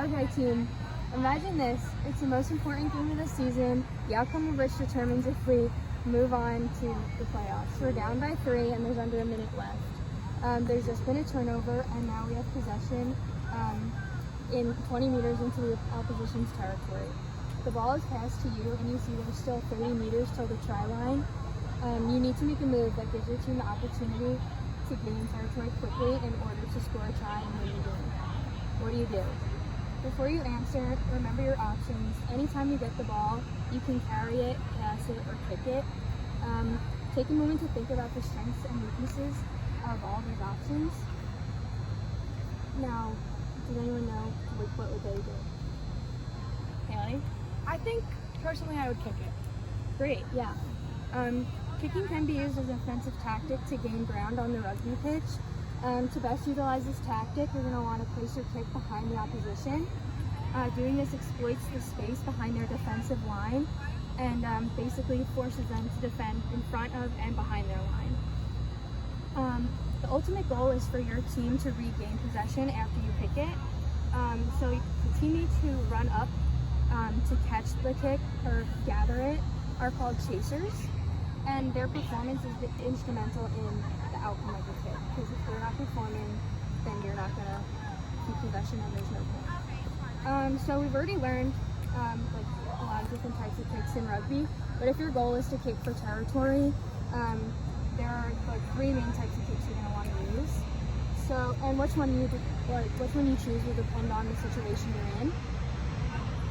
Okay, team. Imagine this. It's the most important game of the season, the outcome of which determines if we move on to the playoffs. We're down by 3 and there's under a minute left. There's just been a turnover and now we have possession in 20 meters into the opposition's territory. The ball is passed to you and you see there's still 30 meters till the try line. You need to make a move that gives your team the opportunity to gain territory quickly in order to score a try and win the game. What do you do? Before you answer, remember your options. Anytime you get the ball, you can carry it, pass it, or kick it. Take a moment to think about the strengths and weaknesses of all these options. Now, does anyone know what would they do? Haley? I think, personally, I would kick it. Great, yeah. Kicking can be used as an offensive tactic to gain ground on the rugby pitch. To best utilize this tactic, you're going to want to place your kick behind the opposition. Doing this exploits the space behind their defensive line and basically forces them to defend in front of and behind their line. The ultimate goal is for your team to regain possession after you kick it. So the teammates who run up to catch the kick or gather it are called chasers, and their performance is instrumental in the outcome of the kick, because if they're not performing, then you're not going to keep possession and there's no point. So we've already learned like a lot of different types of kicks in rugby, but if your goal is to kick for territory, there are like 3 main types of kicks you're going to want to use. So, and which one you choose will depend on the situation you're in.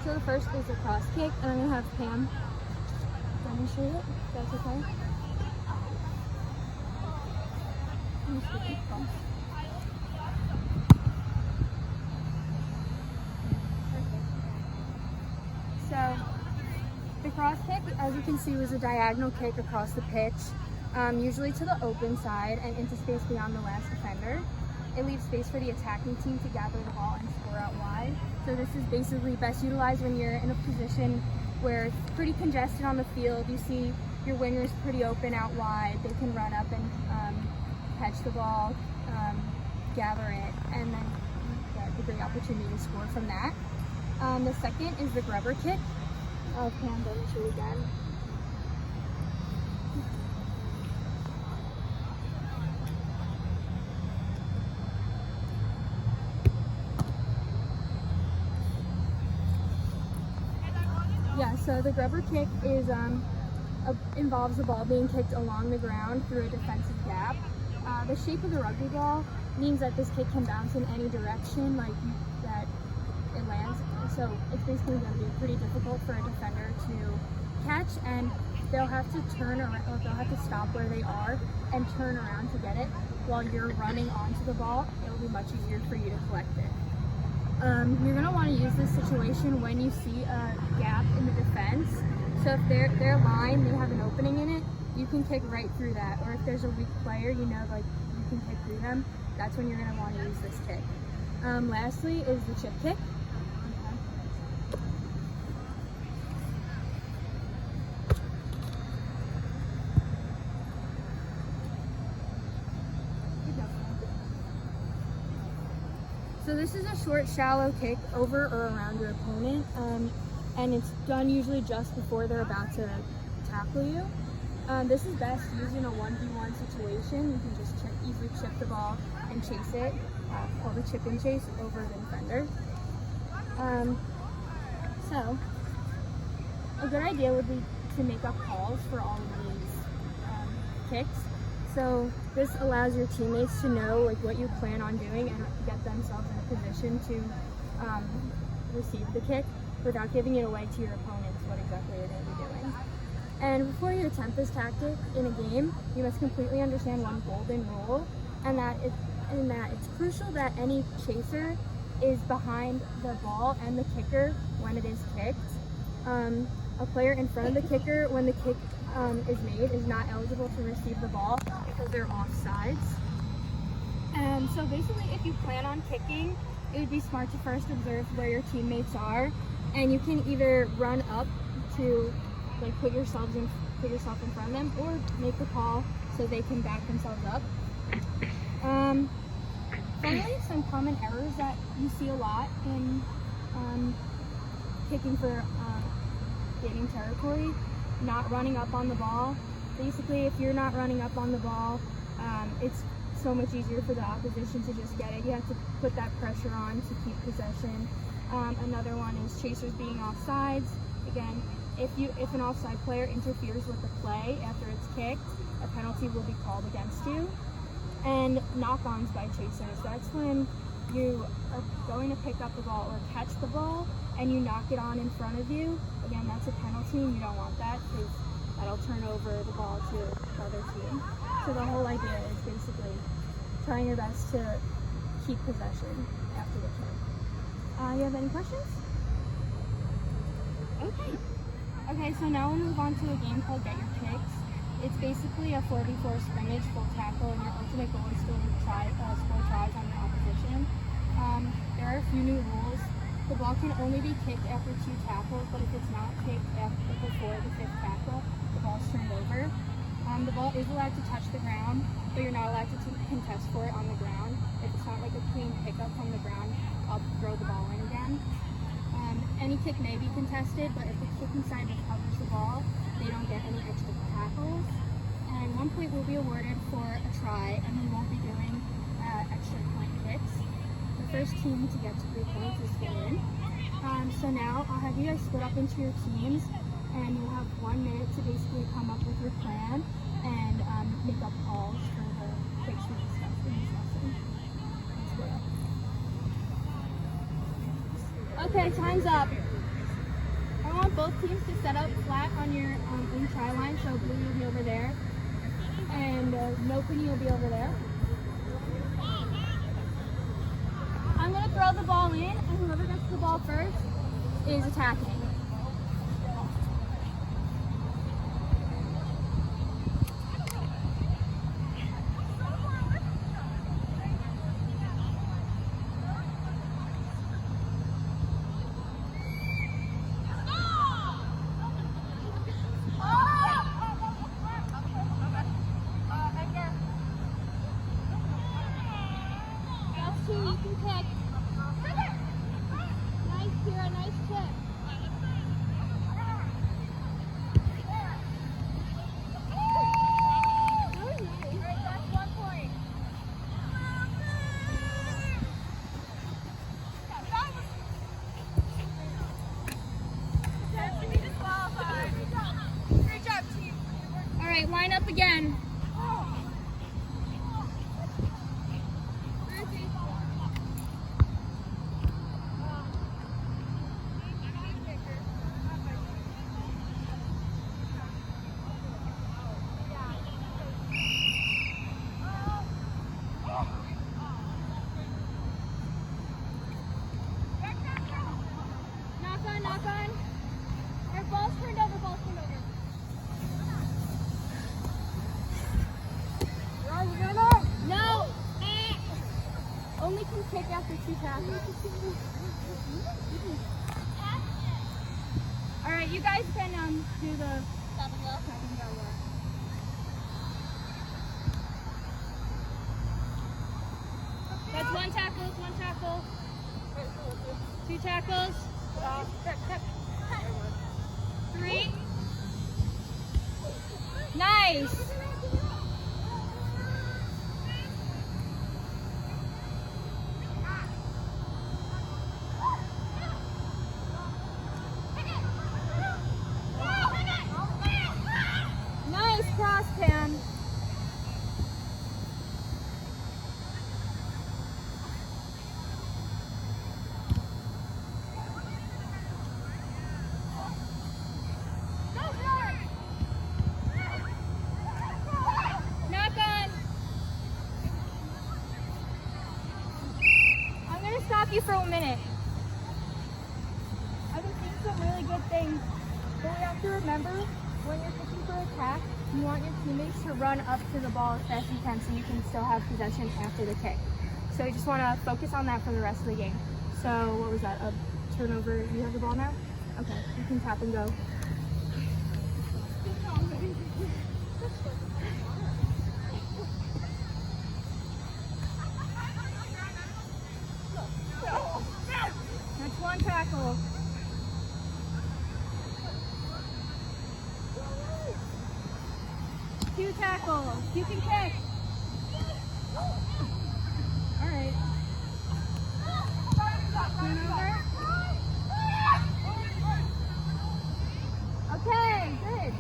So the first is the cross kick, and I'm going to have Pam demonstrate it, if that's okay. So the cross kick, as you can see, was a diagonal kick across the pitch, usually to the open side and into space beyond the last defender. It leaves space for the attacking team to gather the ball and score out wide. So this is basically best utilized when you're in a position where it's pretty congested on the field. You see your wingers pretty open out wide. They can run up and catch the ball, gather it, and then get a great opportunity to score from that. The second is the grubber kick. Pam, demonstrate again. Yeah, so the grubber kick is involves the ball being kicked along the ground through a defensive gap. The shape of the rugby ball means that this kick can bounce in any direction, that it lands. So it's basically going to be pretty difficult for a defender to catch, and they'll have to turn around, or they'll have to stop where they are and turn around to get it. While you're running onto the ball, it'll be much easier for you to collect it. You're going to want to use this situation when you see a gap in the defense. So if their line, they have an opening in it, you can kick right through that. Or if there's a weak player, you can kick through them. That's when you're going to want to use this kick. Lastly is the chip kick. So this is a short, shallow kick over or around your opponent, and it's done usually just before they're about to tackle you. This is best used in a 1v1 situation. You can just easily chip the ball and chase it, called a chip and chase, over the defender. So a good idea would be to make up calls for all of these kicks. So this allows your teammates to know what you plan on doing and get themselves in a position to receive the kick without giving it away to your opponents what exactly you're going to be doing. And before you attempt this tactic in a game, you must completely understand one golden rule, and that it's crucial that any chaser is behind the ball and the kicker when it is kicked. A player in front of the kicker when the kick is made is not eligible to receive the ball because they're offsides. And so basically, if you plan on kicking, it would be smart to first observe where your teammates are, and you can either run up to put yourself in front of them, or make the call so they can back themselves up. Finally, some common errors that you see a lot in kicking for gaining territory, not running up on the ball. Basically, if you're not running up on the ball, it's so much easier for the opposition to just get it. You have to put that pressure on to keep possession. Another one is chasers being offsides. Again, if an offside player interferes with the play after it's kicked, a penalty will be called against you. And knock-ons by chasers. That's when you are going to pick up the ball or catch the ball and you knock it on in front of you. Again, that's a penalty and you don't want that because that'll turn over the ball to the other team. So the whole idea is basically trying your best to keep possession after the kick. You have any questions? Okay, so now we'll move on to a game called Get Your Picks. It's basically a 4v4 scrimmage, full tackle, and your ultimate goal is to score tries on your opposition. There are a few new rules. The ball can only be kicked after 2 tackles, but if it's not kicked before the 5th tackle, the ball's turned over. The ball is allowed to touch the ground, but you're not allowed to contest for it on the ground. If it's not like a clean pickup from the ground, I'll throw the ball in again. Any kick may be contested, but if the kicking side recovers the ball, they don't get any extra tackles. And 1 point will be awarded for a try, and we won't be doing extra point kicks. The first team to get to 3 points is the win. So now I'll have you guys split up into your teams, and you'll have 1 minute to basically come up with your plan and make up calls for the kicks we discussed in this lesson. Split up. Okay, time's up. I want both teams to set up flat on your in try line, so blue will be over there, and no penny will be over there. I'm going to throw the ball in, and whoever gets the ball first is attacking. Line up again. Knock on. Our ball's turned over, No! Only can kick after 2 tackles. Alright, you guys can do the stop and go. That's 1 tackle, 1 tackle. 2 tackles. 3. Nice! Stop you for a minute. I've been seeing some really good things, but we have to remember when you're kicking for attack, you want your teammates to run up to the ball as fast as you can so you can still have possession after the kick. So you just want to focus on that for the rest of the game. So what was that, a turnover? You have the ball now? Okay, you can tap and go. That's 1 One tackle. Two tackles. You can kick. All right. Turnover. Okay, good.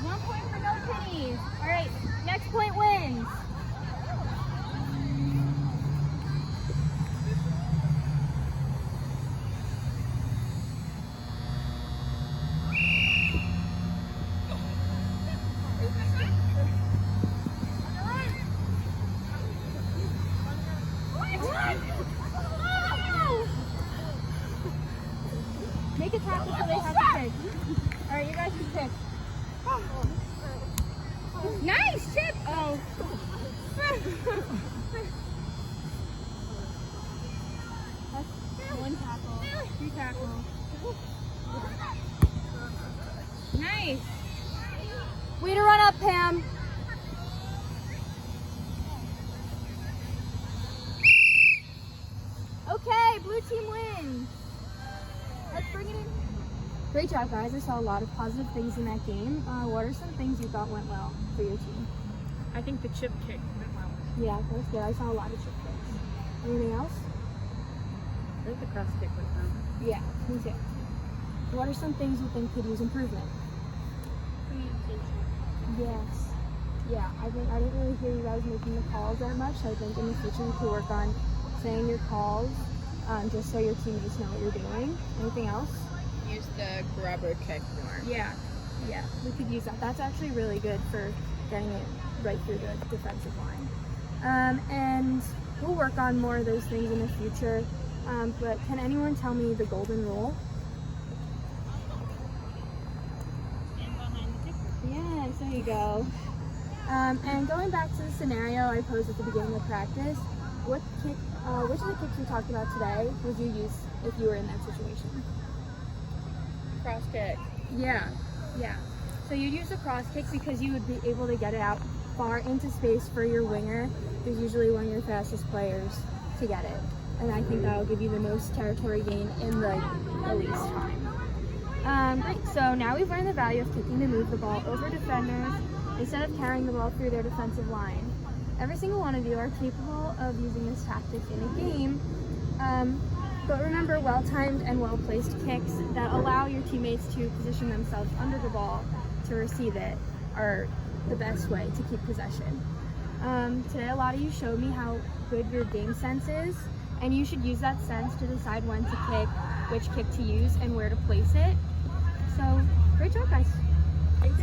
1 point for no pennies. All right, next point wins. Make a tackle so they have to kick. All right, you guys can kick. Nice chip. Oh. That's one tackle. Two tackles. Nice. Way to run up, Pam. Okay, blue team wins. Let's bring it in. Great job, guys. I saw a lot of positive things in that game. What are some things you thought went well for your team? I think the chip kick went well. Yeah, that was good. I saw a lot of chip kicks. Anything else? I think the cross kick went well. Yeah, me too. What are some things you think could use improvement? Yes. Yeah, I didn't really hear you guys making the calls that much. I think in the future you could work on saying your calls just so your teammates know what you're doing. Anything else? Use the grabber kick more. Yeah, we could use that. That's actually really good for getting it right through the defensive line. And we'll work on more of those things in the future. But can anyone tell me the golden rule? Stand behind the kicker. Yes, there you go. And going back to the scenario I posed at the beginning of practice, which of the kicks we talked about today would you use if you were in that situation? Cross kick. Yeah. So you'd use the cross kick because you would be able to get it out far into space for your winger, who's usually one of your fastest players, to get it. And I think that will give you the most territory gain in the least time. Great. So now we've learned the value of kicking to move the ball over defenders instead of carrying the ball through their defensive line. Every single one of you are capable of using this tactic in a game. But remember, well-timed and well-placed kicks that allow your teammates to position themselves under the ball to receive it are the best way to keep possession. Today, a lot of you showed me how good your game sense is, and you should use that sense to decide when to kick, which kick to use, and where to place it. So, great job, guys. Thanks,